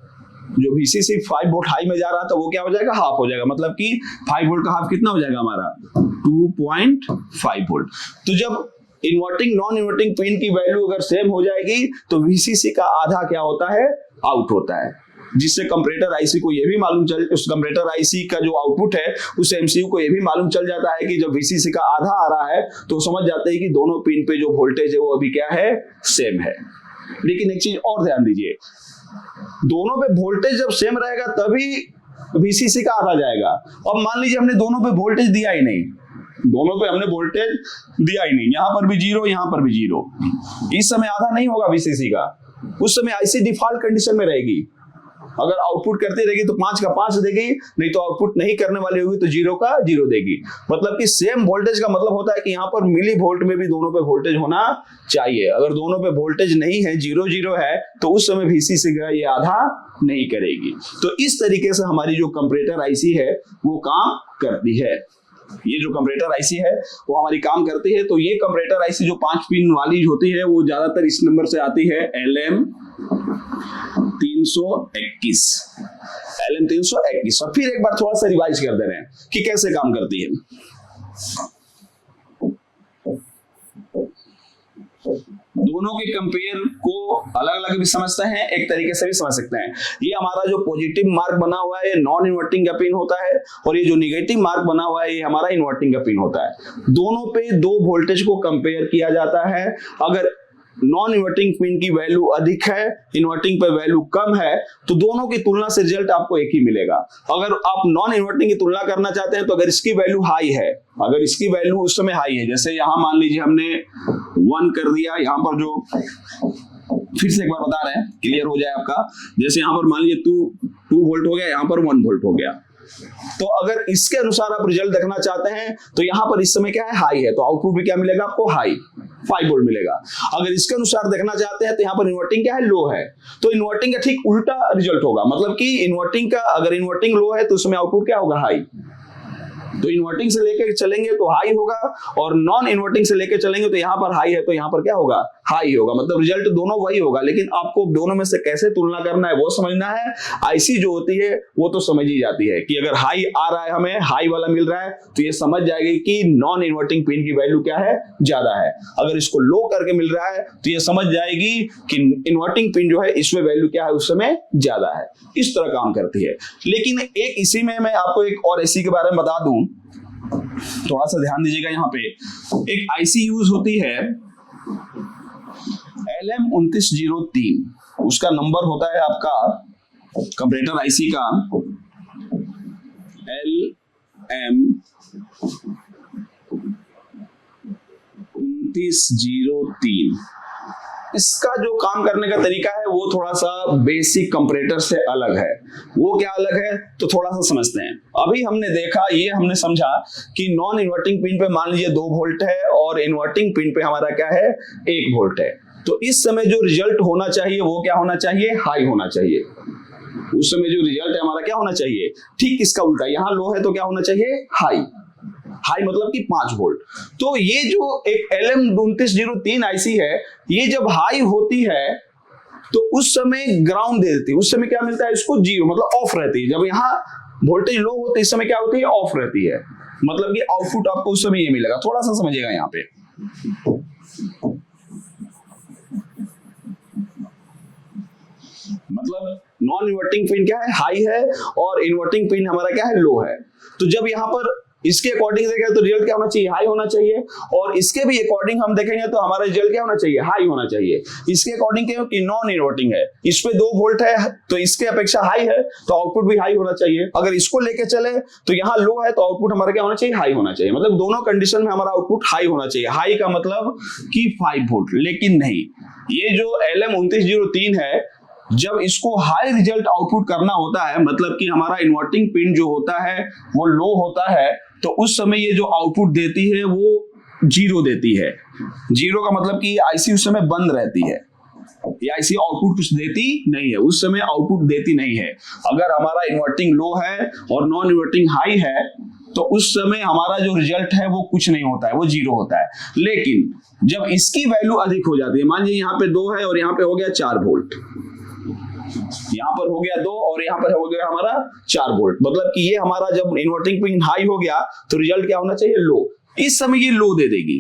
जो VCC 5 वोल्ट हाई में जा रहा था वो क्या हो जाएगा, हाफ हो जाएगा। मतलब कि 5 वोल्ट का हाफ कितना हो जाएगा हमारा, 2.5 वोल्ट। तो जब इन्वर्टिंग नॉन इन्वर्टिंग पिन की वैल्यू अगर सेम हो जाएगी तो VCC का आधा क्या होता है, आउट होता है। जिससे कंपैरेटर आईसी को ये भी मालूम चल, उस कंपैरेटर आईसी का जो आउटपुट है उस एमसीयू को ये भी मालूम चल जाता है कि जब VCC का आधा आ रहा है तो समझ जाते हैं कि दोनों पिन पे जो वोल्टेज है वो अभी क्या है, सेम है। लेकिन एक चीज और ध्यान दीजिए, दोनों पे वोल्टेज जब सेम रहेगा तभी VCC का आधा जाएगा। अब मान लीजिए हमने दोनों पे वोल्टेज दिया ही नहीं, दोनों पे हमने वोल्टेज दिया ही नहीं, यहां पर भी जीरो यहां पर भी जीरो, इस समय आधा नहीं होगा VCC का। उस समय आईसी डिफॉल्ट कंडीशन में रहेगी। अगर आउटपुट करती रहेगी तो 5 का 5 देगी, नहीं तो आउटपुट नहीं करने वाली होगी तो 0 का 0 देगी। मतलब कि सेम वोल्टेज का मतलब होता है कि यहाँ पर मिली वोल्ट में भी दोनों पे वोल्टेज होना चाहिए। अगर दोनों पे वोल्टेज नहीं है, 0 है, तो उस समय VCC का ये आधा नहीं करेगी। तो इस तरीके से हमारी जो कंपैरेटर आईसी है वो काम करती है। ये जो कंपैरेटर आईसी है वो हमारी काम करती है। तो ये कंपैरेटर आईसी जो 5 पिन वाली होती है वो ज्यादातर इस नंबर से आती है, LM321। LM321। और फिर एक बार थोड़ा सा रिवाइज कर दे रहे हैं कि कैसे काम करती है। दोनों के कंपेयर को अलग अलग भी समझते हैं, एक तरीके से भी समझ सकते हैं। ये हमारा जो पॉजिटिव मार्क बना हुआ है नॉन इन्वर्टिंग का पिन होता है, और ये जो निगेटिव मार्क बना हुआ है ये हमारा इन्वर्टिंग का पिन होता है। दोनों पे दो वोल्टेज को कंपेयर किया जाता है। अगर नॉन इन्वर्टिंग पिन की वैल्यू अधिक है, इन्वर्टिंग पे वैल्यू कम है, तो दोनों की तुलना से रिजल्ट आपको एक ही मिलेगा। अगर आप नॉन इन्वर्टिंग की तुलना करना चाहते हैं तो अगर इसकी वैल्यू हाई है, अगर इसकी वैल्यू उस समय हाई है, जैसे यहां मान लीजिए हमने 1 कर दिया, यहां पर जो फिर से एक बार बता रहे हैं क्लियर हो जाए आपका, जैसे यहां पर मान लीजिए 2 वोल्ट हो गया, यहां पर 1 वोल्ट हो गया। तो अगर इसके अनुसार आप रिजल्ट देखना चाहते हैं तो यहां पर इस समय क्या है, हाई है, तो आउटपुट भी क्या मिलेगा आपको, हाई 5 वोल्ट मिलेगा। अगर इसके अनुसार देखना चाहते हैं तो यहाँ पर इन्वर्टिंग क्या है, लो है, तो इन्वर्टिंग का ठीक उल्टा रिजल्ट होगा। मतलब कि इन्वर्टिंग का अगर इन्वर्टिंग लो है तो उसमें आउटपुट क्या होगा, हाई। तो इन्वर्टिंग से लेके चलेंगे तो हाई होगा, और नॉन इन्वर्टिंग से लेके चलेंगे तो यहाँ पर हाई है तो यहाँ पर क्या होगा, हाई होगा। मतलब रिजल्ट दोनों वही होगा, लेकिन आपको दोनों में से कैसे तुलना करना है वो समझना है। आईसी जो होती है वो तो समझ ही जाती है कि अगर हाई आ रहा है, हमें हाई वाला मिल रहा है, तो ये समझ जाएगी कि नॉन इन्वर्टिंग पिन की वैल्यू क्या है, ज्यादा है। अगर इसको लो करके मिल रहा है तो ये समझ जाएगी कि इन्वर्टिंग पिन जो है इसमें वैल्यू क्या है, उस समय ज्यादा है। इस तरह काम करती है। लेकिन एक इसी में मैं आपको एक और आईसी के बारे में बता दूं, थोड़ा सा ध्यान दीजिएगा। यहाँ पे एक आईसी यूज होती है LM2903, उसका नंबर होता है आपका कंपैरेटर आईसी का LM2903। इसका जो काम करने का तरीका है वो थोड़ा सा बेसिक कंपैरेटर से अलग है। वो क्या अलग है तो थोड़ा सा समझते हैं। अभी हमने देखा, ये हमने समझा कि नॉन इन्वर्टिंग पिन पे मान लीजिए 2 वोल्ट है और इन्वर्टिंग पिन पे हमारा क्या है 1 वोल्ट है। तो इस समय जो रिजल्ट होना चाहिए वो क्या होना चाहिए, हाई होना चाहिए। उस समय जो रिजल्ट है हमारा क्या होना चाहिए, ठीक इसका उल्टा, यहाँ लो है तो क्या होना चाहिए, हाई। हाई मतलब कि 5 वोल्ट। तो ये जो एक LM2903 आईसी है, ये जब हाई होती है तो उस समय ग्राउंड दे देती है। उस समय क्या मिलता है इसको, 0 मतलब ऑफ रहती है। जब यहाँ वोल्टेज लो होती है इस समय क्या होती है, ऑफ रहती है। मतलब कि आउटपुट आपको उस समय ये मिलेगा। थोड़ा सा समझिएगा यहाँ पे, मतलब नॉन इन्वर्टिंग पिन क्या है, हाई है, और इन्वर्टिंग पिन हमारा क्या है, लो है। तो जब यहाँ पर इसके अकॉर्डिंग देखें तो रिजल्ट क्या होना चाहिए, हाई होना चाहिए। और इसके भी अकॉर्डिंग हम देखेंगे तो हमारा रिजल्ट क्या होना चाहिए, हाई होना चाहिए। इसके अकॉर्डिंग क्या कि नॉन इन्वर्टिंग है, इस पे 2 वोल्ट है तो इसके अपेक्षा हाई है तो आउटपुट भी हाई होना चाहिए। अगर इसको लेके चले तो यहाँ लो है तो आउटपुट हमारा क्या होना चाहिए, हाई होना चाहिए। मतलब दोनों कंडीशन में हमारा आउटपुट हाई होना चाहिए। हाई का मतलब कि 5 वोल्ट। लेकिन नहीं, ये जो LM2903 है, जब इसको हाई रिजल्ट आउटपुट करना होता है, मतलब कि हमारा इन्वर्टिंग पिन जो होता है वो लो होता है, तो उस समय ये जो आउटपुट देती है वो 0 देती है। 0 का मतलब कि आईसी उस समय बंद रहती है। ये आईसी आउटपुट कुछ देती नहीं है, उस समय आउटपुट देती नहीं है। अगर हमारा इन्वर्टिंग लो है और नॉन इन्वर्टिंग हाई है तो उस समय हमारा जो रिजल्ट है वो कुछ नहीं होता है, वो 0 होता है। लेकिन जब इसकी वैल्यू अधिक हो जाती है, मान लीजिए यहाँ पे 2 है और यहाँ पे हो गया 4 वोल्ट, यहाँ पर हो गया 2 और यहाँ पर हो गया हमारा 4 वोल्ट, मतलब कि ये हमारा जब इन्वर्टिंग पिन हाई हो गया तो रिजल्ट क्या होना चाहिए, लो। इस समय ये लो दे देगी,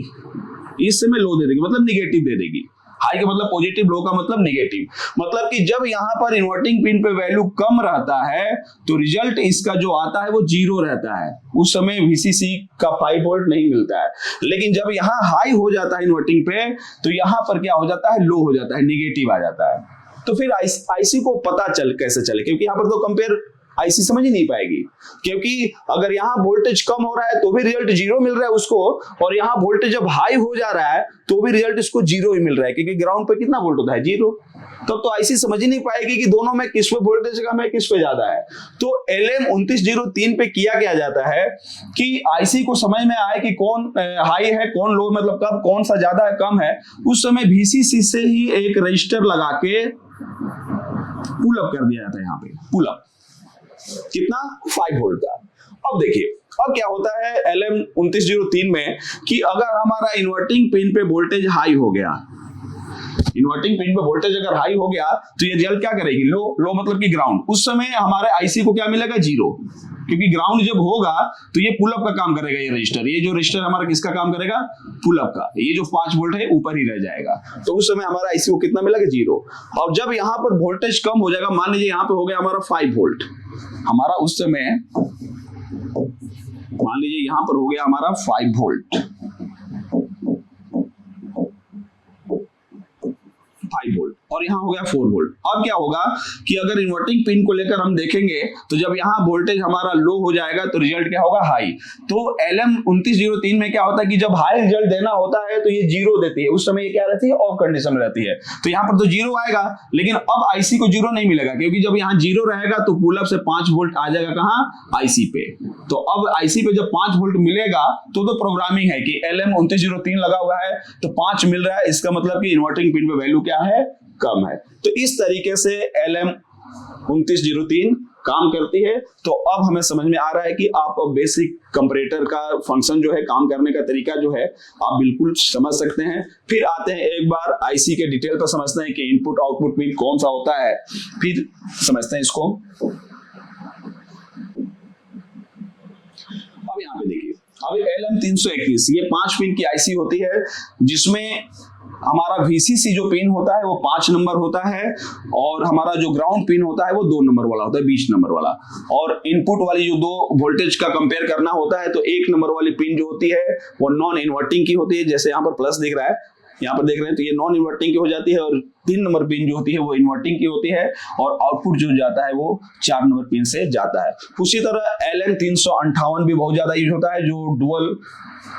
इस समय लो दे देगी, मतलब निगेटिव दे देगी। हाई का मतलब पॉजिटिव, लो का मतलब निगेटिव। मतलब कि जब यहाँ पर इन्वर्टिंग पिन पे वैल्यू कम रहता है तो रिजल्ट इसका जो आता है वो 0 रहता है। उस समय VCC का 5 वोल्ट नहीं मिलता है। लेकिन जब यहाँ हाई हो जाता है इन्वर्टिंग पे तो यहाँ पर क्या हो जाता है, लो हो जाता है, निगेटिव आ जाता है। तो फिर आईसी को पता कैसे चले, क्योंकि यहाँ पर तो कंपेयर आईसी समझ ही नहीं पाएगी। क्योंकि अगर यहाँ वोल्टेज कम हो रहा है तो भी रिजल्ट 0 मिल रहा है उसको, और यहाँ वोल्टेज जब हाई हो जा रहा है तो भी रिजल्ट इसको 0 ही मिल रहा है, क्योंकि ग्राउंड पे कितना वोल्ट होता है, 0। तब तो आईसी समझ ही नहीं पाएगी कि दोनों में किस पे वोल्टेज कम है, किस पे ज्यादा है। तो LM2903 पे किया क्या जाता है कि आईसी को समझ में आए कि कौन हाई है कौन लो, मतलब कब कौन सा ज्यादा है कम है, उस समय VCC से ही एक रजिस्टर लगा के पुल अप कर दिया जाता है। यहाँ पे पुल अप कितना, 5 वोल्ट का। अब देखिए अब क्या होता है LM2903 में कि अगर हमारा इन्वर्टिंग पिन पे वोल्टेज हाई हो गया, इन्वर्टिंग पिन पे वोल्टेज अगर हाई हो गया तो ये रिजल्ट क्या करेगी, लो। लो मतलब कि ग्राउंड। उस समय हमारे आईसी को क्या मिलेगा, 0, क्योंकि ग्राउंड जब होगा तो ये पुल अप का काम करेगा। ये रजिस्टर, ये जो रजिस्टर हमारा किसका काम करेगा, पुल अप का। ये जो 5 वोल्ट है ऊपर ही रह जाएगा, तो उस समय हमारा आईसी को कितना मिलेगा, 0। और जब यहाँ पर वोल्टेज कम हो जाएगा, मान लीजिए यहाँ पे हो गया हमारा 5 वोल्ट, हमारा उस समय मान लीजिए यहाँ पर हो गया हमारा 5 वोल्ट, 5 वोल्ट, और यहाँ हो गया 4 वोल्ट। अब क्या होगा कि अगर इन्वर्टिंग पिन को लेकर हम देखेंगे तो जब यहाँ वोल्टेज हमारा लो हो जाएगा तो रिजल्ट क्या होगा, हाई। तो LM2903 में क्या होता है कि जब हाई रिजल्ट देना होता है तो ये 0 देती है। उस समय ये क्या रहती है, ऑफ कंडीशन में रहती है। तो यहाँ पर तो 0 आएगा, लेकिन अब आईसी को 0 नहीं मिलेगा, क्योंकि जब यहाँ 0 रहेगा तो पुल अप से 5 वोल्ट आ जाएगा कहाँ, आईसी पे। तो अब आईसी पे जब 5 वोल्ट मिलेगा तो प्रोग्रामिंग है कि LM2903 लगा हुआ है तो 5 मिल रहा है, इसका मतलब कि इन्वर्टिंग पिन पे वैल्यू क्या है, कम है। तो इस तरीके से LM2903 काम करती है। तो अब हमें समझ में आ रहा है कि आप बेसिक कंपैरेटर का फंक्शन जो है, काम करने का तरीका जो है, आप बिल्कुल समझ सकते हैं। फिर आते हैं एक बार आईसी के डिटेल पर समझते हैं कि इनपुट आउटपुट पिन कौन सा होता है, फिर समझते हैं इसको। अब यहाँ पे देखिए, अब LM321 ये 5 पिन की आईसी होती है, जिसमें हमारा VCC जो पिन होता है वो 5 नंबर होता है, और हमारा जो ग्राउंड पिन होता है वो 2 नंबर वाला होता है, 20 नंबर वाला। और इनपुट वाली जो 2 वोल्टेज का कंपेयर करना होता है तो 1 नंबर वाली पिन जो होती है वो नॉन इन्वर्टिंग की होती है, जैसे यहाँ पर प्लस दिख रहा है, यहाँ पर देख रहे हैं तो ये नॉन इन्वर्टिंग की हो जाती है, और 3 नंबर पिन जो होती है वो इन्वर्टिंग की होती है, और आउटपुट जो जाता है वो 4 नंबर पिन से जाता है। उसी तरह LM358 भी बहुत ज्यादा यूज होता है, जो डुअल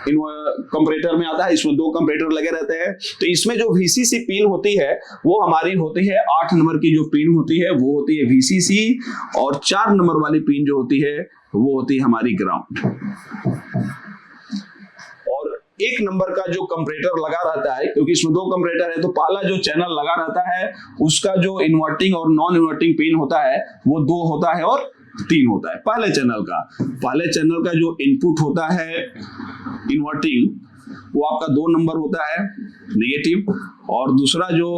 कंपैरेटर में आता है। इसमें 2 कंपैरेटर लगे रहते हैं। तो इसमें जो VCC पिन होती है वो हमारी होती है 8 नंबर की जो पिन होती है वो होती है VCC, और 4 नंबर वाली पिन जो होती है वो होती है हमारी ग्राउंड। और 1 नंबर का जो कंपैरेटर लगा रहता है, क्योंकि इसमें 2 कंपैरेटर है, तो पहला जो चैनल लगा रहता है उसका जो इन्वर्टिंग और नॉन इन्वर्टिंग पिन होता है वो 2 होता है और 3 होता है। पहले चैनल का जो इनपुट होता है इन्वर्टिंग वो आपका 2 नंबर होता है नेगेटिव, और दूसरा जो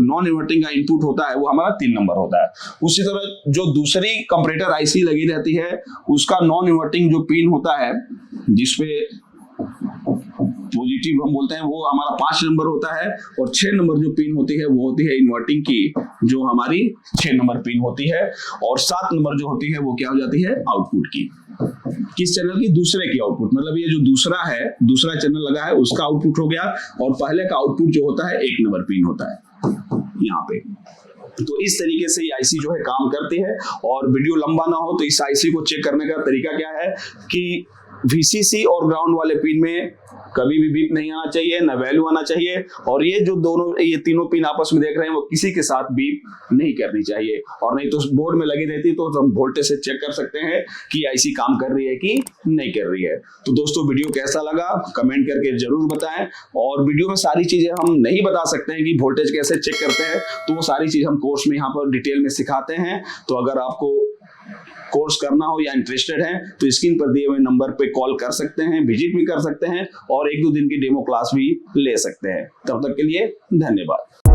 नॉन इन्वर्टिंग का इनपुट होता है वो हमारा 3 नंबर होता है। उसी तरह जो दूसरी कंपैरेटर आईसी लगी रहती है उसका नॉन इन्वर्टिंग जो पिन होता है जिसपे पॉजिटिव हम बोलते हैं वो हमारा 5 नंबर होता है, और 6 नंबर जो पिन होती है वो होती है इन्वर्टिंग की, जो हमारी 6 नंबर पिन होती है, और 7 नंबर जो होती है वो क्या हो जाती है आउटपुट की। किस चैनल की? दूसरे की आउटपुट, मतलब ये जो दूसरा चैनल लगा है उसका आउटपुट हो गया, और पहले का आउटपुट जो होता है 1 नंबर पिन होता है यहाँ पे। तो इस तरीके से ये आईसी जो है काम करती है। और वीडियो लंबा ना हो तो इस आईसी को चेक करने का तरीका क्या है कि VCC और ग्राउंड वाले पिन में कभी भी बीप नहीं आना चाहिए, ना वैल्यू आना चाहिए, और ये तीनों पिन आपस में देख रहे हैं वो किसी के साथ बीप नहीं करनी चाहिए, और नहीं तो बोर्ड में लगी रहती तो हम वोल्टेज से चेक कर सकते हैं कि आईसी काम कर रही है कि नहीं कर रही है। तो दोस्तों वीडियो कैसा लगा कमेंट करके जरूर बताएं, और वीडियो में सारी चीजें हम नहीं बता सकते हैं कि वोल्टेज कैसे चेक करते हैं, तो वो सारी चीज हम कोर्स में यहाँ पर डिटेल में सिखाते हैं। तो अगर आपको कोर्स करना हो या इंटरेस्टेड है तो स्क्रीन पर दिए हुए नंबर पे कॉल कर सकते हैं, विजिट भी कर सकते हैं, और 1-2 दिन की डेमो क्लास भी ले सकते हैं। तब तक के लिए धन्यवाद।